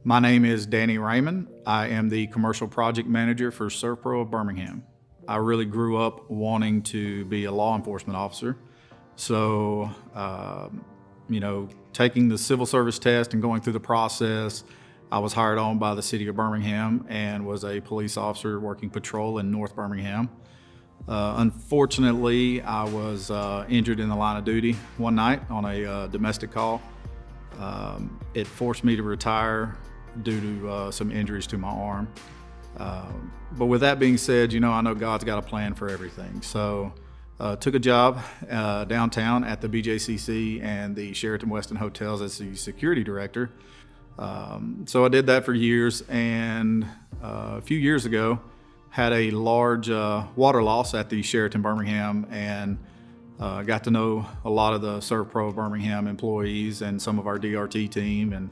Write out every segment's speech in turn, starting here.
My name is Danny Raymond. I am the Commercial Project Manager for SERVPRO of Birmingham. I really grew up wanting to be a law enforcement officer. So, taking the civil service test and going through the process, I was hired on by the city of Birmingham and was a police officer working patrol in North Birmingham. Unfortunately, I was injured in the line of duty one night on a domestic call. It forced me to retire due to some injuries to my arm. But with that being said, I know God's got a plan for everything. So took a job downtown at the BJCC and the Sheraton Westin hotels as the security director. So I did that for years, and a few years ago had a large water loss at the Sheraton Birmingham, and got to know a lot of the SERVPRO Birmingham employees and some of our DRT team and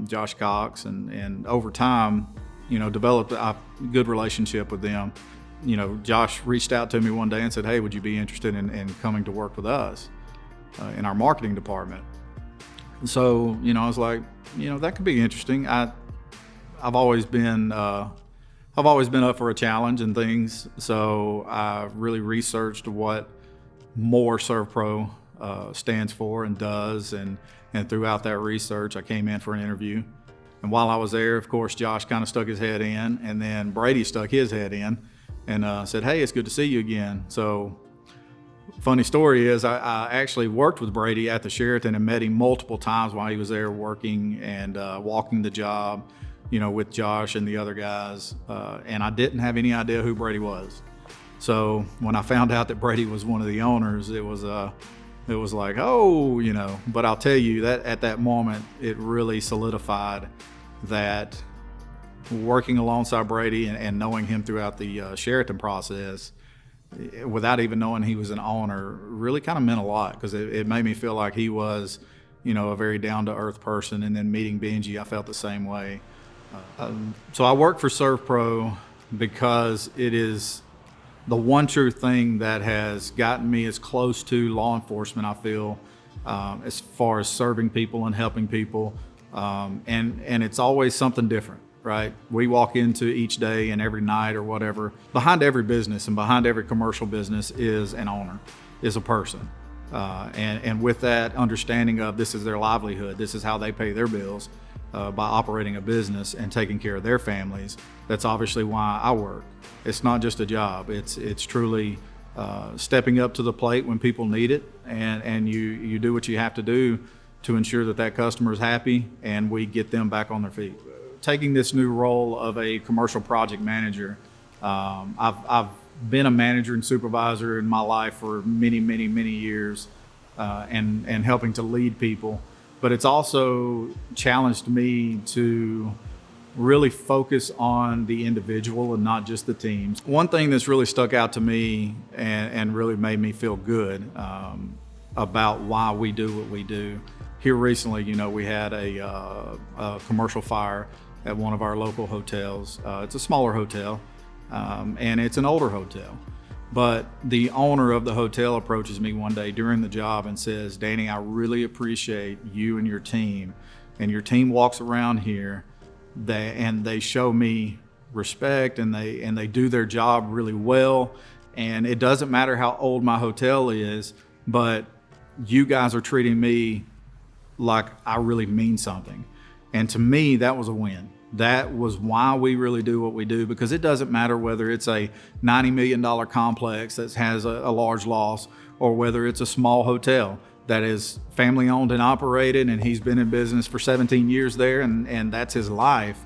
Josh Cox, and over time, developed a good relationship with them. Josh reached out to me one day and said, "Hey, would you be interested in coming to work with us in our marketing department?" So, I was like, that could be interesting. I've always been up for a challenge and things. So I really researched what more SERVPRO stands for and does. And throughout that research, I came in for an interview. And while I was there, of course, Josh kind of stuck his head in, and then Brady stuck his head in and said, "Hey, it's good to see you again." So funny story is I actually worked with Brady at the Sheraton and met him multiple times while he was there working and walking the job, with Josh and the other guys. And I didn't have any idea who Brady was. So when I found out that Brady was one of the owners, it was like, oh, but I'll tell you that at that moment, it really solidified that working alongside Brady and knowing him throughout the Sheraton process, without even knowing he was an owner, really kind of meant a lot, because it made me feel like he was, a very down-to-earth person. And then meeting Benji, I felt the same way. So I work for SERVPRO because it is the one true thing that has gotten me as close to law enforcement, I feel, as far as serving people and helping people. And it's always something different, right? We walk into each day and every night or whatever. Behind every business and behind every commercial business is an owner, is a person. And with that understanding of this is their livelihood, this is how they pay their bills, by operating a business and taking care of their families. That's obviously why I work. It's not just a job. It's truly stepping up to the plate when people need it, and you do what you have to do to ensure that customer is happy and we get them back on their feet. Taking this new role of a commercial project manager, I've been a manager and supervisor in my life for many, many, many years, and helping to lead people. But it's also challenged me to really focus on the individual and not just the teams. One thing that's really stuck out to me and really made me feel good about why we do what we do. Here recently, we had a commercial fire at one of our local hotels. It's a smaller hotel, and it's an older hotel. But the owner of the hotel approaches me one day during the job and says, "Danny, I really appreciate you and your team. And your team walks around here and they show me respect, and they do their job really well. And it doesn't matter how old my hotel is, but you guys are treating me like I really mean something." And to me, that was a win. That was why we really do what we do, because it doesn't matter whether it's a $90 million complex that has a large loss, or whether it's a small hotel that is family owned and operated, and he's been in business for 17 years there, and that's his life.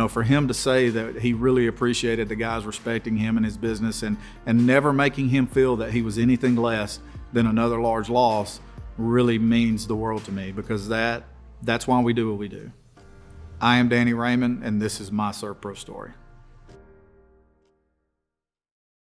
For him to say that he really appreciated the guys respecting him and his business and never making him feel that he was anything less than another large loss really means the world to me, because that's why we do what we do. I am Danny Raymond, and this is my SERVPRO story.